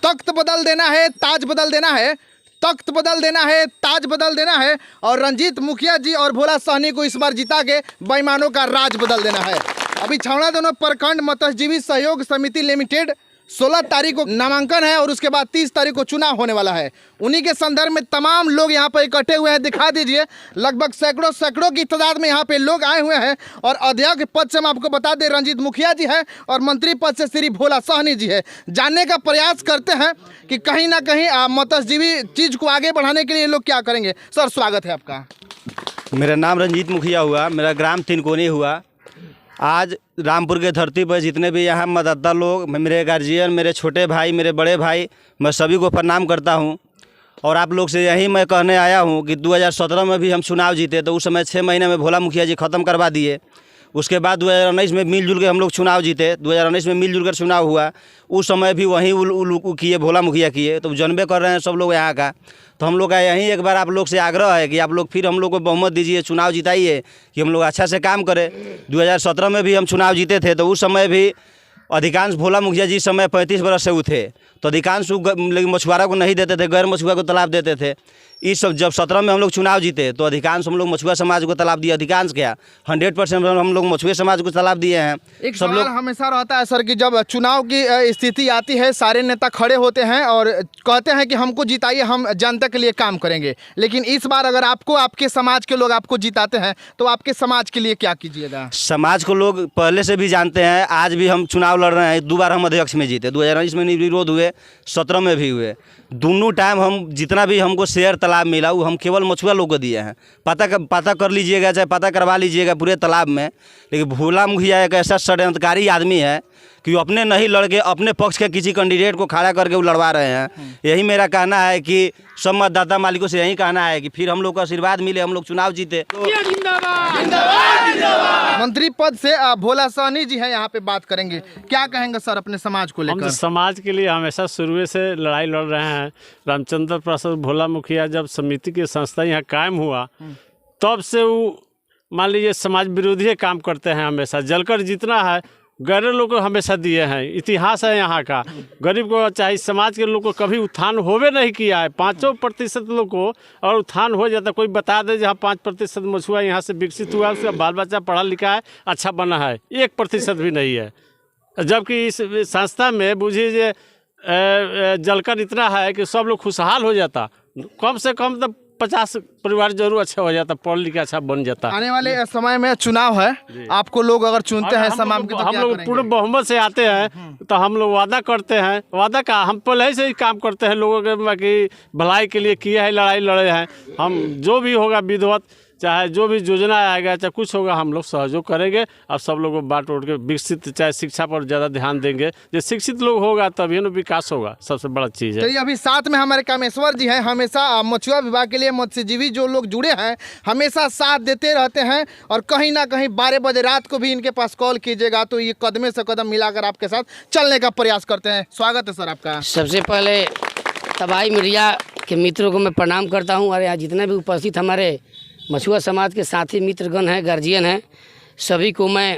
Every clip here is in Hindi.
तख्त बदल देना है, ताज बदल देना है, तख्त बदल देना है, ताज बदल देना है और रंजीत मुखिया जी और भोला सहनी को इस बार जिता के बेईमानों का राज बदल देना है। अभी छावड़ा दोनों प्रखंड मत्स्यजीवी सहयोग समिति लिमिटेड 16 तारीख को नामांकन है और उसके बाद 30 तारीख को चुनाव होने वाला है। उन्हीं के संदर्भ में तमाम लोग यहाँ पर इकट्ठे हुए हैं। दिखा दीजिए, लगभग सैकड़ों की तादाद में यहाँ पे लोग आए हुए हैं और अध्यक्ष पद से हम आपको बता दें रंजीत मुखिया जी है और मंत्री पद से श्री भोला सहनी जी है। जानने का प्रयास करते हैं कि कहीं ना कहीं मत्स्यजीवी चीज़ को आगे बढ़ाने के लिए लोग क्या करेंगे। सर, स्वागत है आपका। मेरा नाम रंजीत मुखिया हुआ, मेरा ग्राम तिनकोनी हुआ। आज रामपुर के धरती पर जितने भी यहाँ मतदाता लोग, मेरे गार्जियन, मेरे छोटे भाई, मेरे बड़े भाई, मैं सभी को प्रणाम करता हूँ। और आप लोग से यही मैं कहने आया हूँ कि 2017 में भी हम चुनाव जीते तो उस समय 6 महीने में भोला मुखिया जी ख़त्म करवा दिए। उसके बाद 2019 में मिलजुल के हम लोग चुनाव जीते। 2019 में मिलजुल कर चुनाव हुआ, उस समय भी वहीं किए, भोला मुखिया किए। तो जानबे कर रहे हैं सब लोग यहाँ का। तो हम लोग का यहीं एक बार आप लोग से आग्रह है कि आप लोग फिर हम लोग को बहुमत दीजिए, चुनाव जिताइए कि हम लोग अच्छा से काम करें। 2017 में भी हम चुनाव जीते थे तो उस समय भी अधिकांश भोला मुखिया जी समय 35 बरस से थे तो अधिकांश लेकिन मछुआरा को नहीं देते थे, गैर मछुआ को तालाब देते थे। इस सब जब 17 में हम लोग चुनाव जीते तो अधिकांश हम लोग मछुआ समाज को तालाब दिए। अधिकांश क्या 100% हम लोग मछुए समाज को तालाब दिए हैं। एक सब लोग हमेशा रहता है सर कि जब चुनाव की स्थिति आती है सारे नेता खड़े होते हैं और कहते हैं कि हमको जिताइए, हम जनता के लिए काम करेंगे। लेकिन इस बार अगर आपको आपके समाज के लोग आपको जिताते हैं तो आपके समाज के लिए क्या कीजिएगा? समाज को लोग पहले से भी जानते हैं, आज भी हम चुनाव लड़ रहे हैं। 2 बार हम अध्यक्ष में जीते, 2019 में विरोध हुए, 17 में भी हुए। दोनों टाइम हम जितना भी हमको शेयर तालाब मिला वो हम केवल मछुआ लोग को दिए हैं। पता कर लीजिएगा, चाहे पता करवा लीजिएगा पूरे तालाब में। लेकिन भोला मुखिया एक ऐसा षड्यंत्रकारी आदमी है कि वो अपने नहीं लड़के अपने पक्ष के किसी कैंडिडेट को खड़ा करके वो लड़वा रहे हैं। यही मेरा कहना है कि सब मतदाता मालिकों से यही कहना है कि फिर हम लोग को आशीर्वाद मिले, हम लोग चुनाव जीते। मंत्री पद से भोला सहनी जी है, यहाँ पे बात करेंगे। क्या कहेंगे सर अपने समाज को लेकर? हम समाज के लिए हमेशा शुरू से लड़ाई लड़ रहे हैं। रामचंद्र प्रसाद भोला मुखिया जब समिति की संस्था यहाँ कायम हुआ तब से वो मान लीजिए समाज विरोधी काम करते हैं। हमेशा जलकर जितना है गरीब लोग को हमेशा दिए हैं। इतिहास है यहाँ का, गरीब को चाहे समाज के लोग को कभी उत्थान होवे नहीं किया है। 5% लोग को और उत्थान हो जाता, कोई बता दे जहाँ 5% मछुआ यहाँ से विकसित हुआ, उसका बाल बच्चा पढ़ा लिखा है, अच्छा बना है, 1% भी नहीं है। जबकि इस संस्था में बुझिए जलकर इतना है कि सब लोग खुशहाल हो जाता। कम से कम तो 50 परिवार जरूर अच्छा हो जाता, पढ़ लिखा अच्छा बन जाता। आने वाले समय में चुनाव है, आपको लोग अगर चुनते हैं समाज के तो हम लोग पूरे बहुमत से आते हैं तो हम लोग वादा करते हैं। वादा का हम पहले से ही काम करते हैं, लोगों के भलाई के लिए किया है, लड़ाई लड़े हैं। हम जो भी होगा विधिवत, चाहे जो भी योजना आएगा, चाहे कुछ होगा, हम लोग सहयोग करेंगे। अब सब लोगों को बांट उठ के विकसित, चाहे शिक्षा पर ज़्यादा ध्यान देंगे। जो शिक्षित लोग होगा तभी ना विकास होगा, सबसे बड़ा चीज़ है। चलिए, अभी साथ में हमारे कामेश्वर जी हैं। हमेशा मछुआ विभाग के लिए मत्स्यजीवी जो लोग जुड़े हैं हमेशा साथ देते रहते हैं और कहीं ना कहीं 12 बजे रात को भी इनके पास कॉल कीजिएगा तो ये कदमे से कदम मिलाकर आपके साथ चलने का प्रयास करते हैं। स्वागत है सर आपका। सबसे पहले तबाही मीडिया के मित्रों को मैं प्रणाम करता हूँ और यहाँ जितने भी उपस्थित हमारे मछुआ समाज के साथी मित्रगण हैं, गार्जियन हैं, सभी को मैं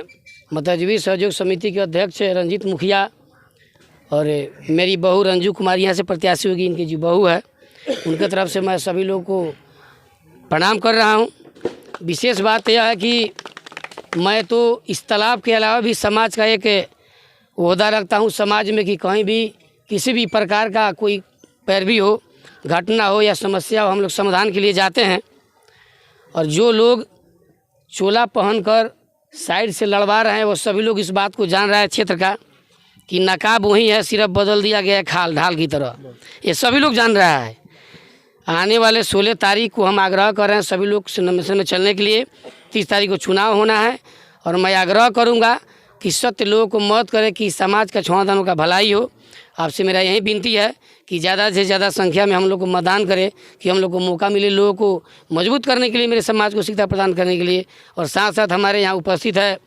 मत्स्यजीवी सहयोग समिति के अध्यक्ष रंजीत मुखिया और मेरी बहू रंजू कुमारी यहाँ से प्रत्याशी होगी, इनकी जो बहू है, उनके तरफ से मैं सभी लोगों को प्रणाम कर रहा हूँ। विशेष बात यह है कि मैं तो इस तालाब के अलावा भी समाज का एक ओहदा रखता हूँ समाज में कि कहीं भी किसी भी प्रकार का कोई पैरवी हो, घटना हो या समस्या हो, हम लोग समाधान के लिए जाते हैं। और जो लोग चोला पहनकर साइड से लड़वा रहे हैं वो सभी लोग इस बात को जान रहे हैं क्षेत्र का कि नकाब वही है, सिर्फ बदल दिया गया है खाल ढाल की तरह, ये सभी लोग जान रहा है। आने वाले 16 तारीख को हम आग्रह कर रहे हैं सभी लोग मिशन में चलने के लिए। 30 तारीख को चुनाव होना है और मैं आग्रह करूँगा कि सत्य लोगों को मत करे कि समाज का छुआदानों का भलाई हो। आपसे मेरा यही विनती है कि ज़्यादा से ज़्यादा संख्या में हम लोग को मतदान करें कि हम लोग को मौका मिले लोगों को मजबूत करने के लिए, मेरे समाज को शिक्षा प्रदान करने के लिए। और साथ साथ हमारे यहाँ उपस्थित है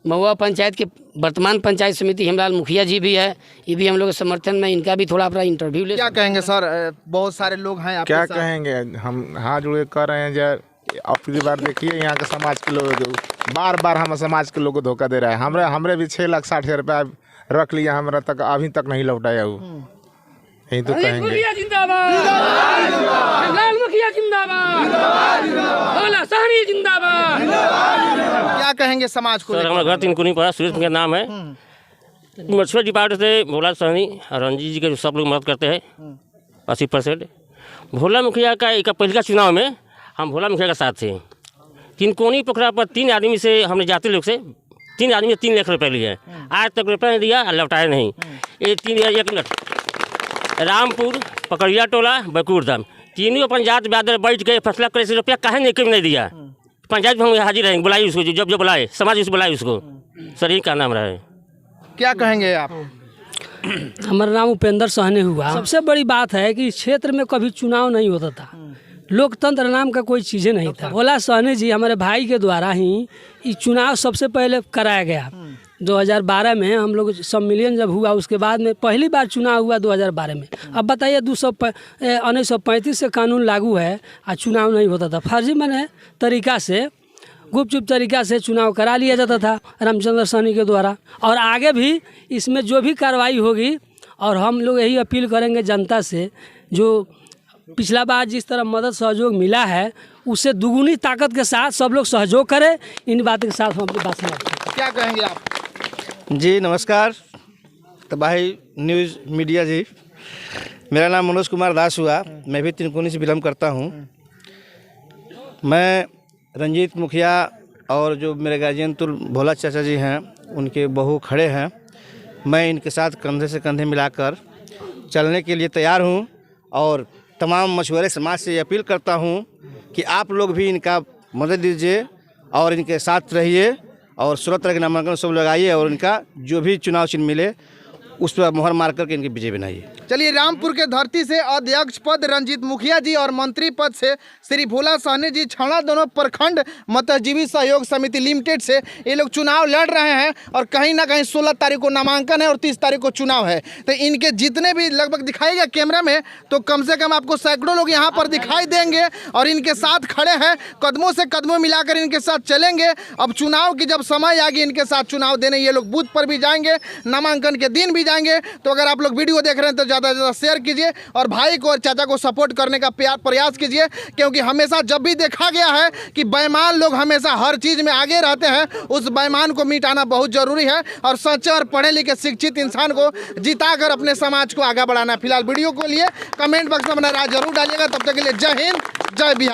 महुआ पंचायत के वर्तमान पंचायत समिति हेमलाल मुखिया जी भी है, ये भी हम लोग के समर्थन में, इनका भी थोड़ा अपना इंटरव्यू ले। क्या कहेंगे सर, बहुत सारे लोग हैं आपके क्या साथ। कहेंगे, हम हाथ जुड़े कर रहे हैं। जब अपनी बार देखिए यहाँ के समाज के लोग बार बार हम समाज के लोग को धोखा दे रहा है। हमरे भी 6,60,000 रुपया रख लिया, हमारा तक अभी तक नहीं लौटाया वो। यही तो कहेंगे। लाल मुखिया जिंदाबाद, भोला सहनी जिंदाबाद। क्या कहेंगे समाज को सर लेकर? हमारा घर तिनकुनी पड़ा, सुरेश मुखिया नाम है। मछुआ डिपार्टमेंट से भोला सहनी और रंजीत जी के सब लोग मदद करते हैं 80%। भोला मुखिया का एक पहले का चुनाव में हम भोला मुखिया के साथ थे। तिनकोनी पोखरा पर 3 आदमी से हमने जाति लोग से 3 आदमी से 3 लाख रुपये लिए। आज तक रुपया नहीं दिया और लौटाया नहीं। ये 1 मिनट रामपुर, पकड़िया टोला, बकूर धाम तीनों अपन जात ब्यादर बैठ के फैसला करे से रुपया काहे नहीं दिया। पंचायत में हम हाजिर रहेंगे, बुलाइए उसको, जब बुलाए समाज उसको बुलाए उसको। सर यही का नाम रहा है। क्या कहेंगे आप? हमारा नाम उपेंद्र सहनी हुआ। सबसे बड़ी बात है कि इस क्षेत्र में कभी चुनाव नहीं होता था, लोकतंत्र नाम का कोई चीज़ें नहीं था। भोला सहनी जी हमारे भाई के द्वारा ही ये चुनाव सबसे पहले कराया गया। 2012 में हम लोग सम्मेलन जब हुआ, उसके बाद में पहली बार चुनाव हुआ 2012 में। अब बताइए 1935 से कानून लागू है और चुनाव नहीं होता था। फर्जी मैंने तरीका से, गुपचुप तरीका से चुनाव करा लिया जाता था रामचंद्र सहनी के द्वारा। और आगे भी इसमें जो भी कार्रवाई होगी, और हम लोग यही अपील करेंगे जनता से, जो पिछला बार जिस तरह मदद सहयोग मिला है उससे दुगुनी ताकत के साथ सब लोग सहयोग करें। इन बातों के साथ हम अपनी बात समाप्त करते हैं। क्या कहेंगे आप? जी नमस्कार तबाही न्यूज़ मीडिया जी, मेरा नाम मनोज कुमार दास हुआ। मैं भी तिनकुनी से बिलोंग करता हूँ। मैं रंजीत मुखिया और जो मेरे गार्जियन तुल भोला चाचा जी हैं, उनके बहू खड़े हैं। मैं इनके साथ कंधे से कंधे मिलाकर चलने के लिए तैयार हूँ और तमाम मछुआरे समाज से अपील करता हूँ कि आप लोग भी इनका मदद दीजिए और इनके साथ रहिए और 16 तरह के नामांकन सब लगाइए और इनका जो भी चुनाव चिन्ह मिले उस पर मोहर मार करके इनके विजय बनाइए। चलिए, रामपुर के धरती से अध्यक्ष पद रंजीत मुखिया जी और मंत्री पद से श्री भोला सहनी जी, छावड़ा दोनों प्रखंड मतजीवी सहयोग समिति लिमिटेड से ये लोग चुनाव लड़ रहे हैं। और कहीं ना कहीं 16 तारीख को नामांकन है और 30 तारीख को चुनाव है। तो इनके जितने भी लगभग दिखाएगा कैमरा में, तो कम से कम आपको सैकड़ों लोग यहाँ पर दिखाई देंगे और इनके साथ खड़े हैं, कदमों से कदमों मिलाकर इनके साथ चलेंगे। अब चुनाव की जब समय आएगी, इनके साथ चुनाव देने ये लोग बूथ पर भी जाएंगे, नामांकन के दिन भी जाएंगे। तो अगर आप लोग वीडियो देख रहे हैं तो ज़्यादा से ज़्यादा शेयर कीजिए और भाई को और चाचा को सपोर्ट करने का प्रयास कीजिए, क्योंकि हमेशा जब भी देखा गया है कि बेईमान लोग हमेशा हर चीज़ में आगे रहते हैं, उस बेईमान को मिटाना बहुत ज़रूरी है और सच्चे और पढ़े लिखे शिक्षित इंसान को जिताकर अपने समाज को आगे बढ़ाना। फिलहाल वीडियो को लिए कमेंट बॉक्स में अपना राय जरूर डालिएगा। तब तक के लिए जय हिंद, जय बिहार।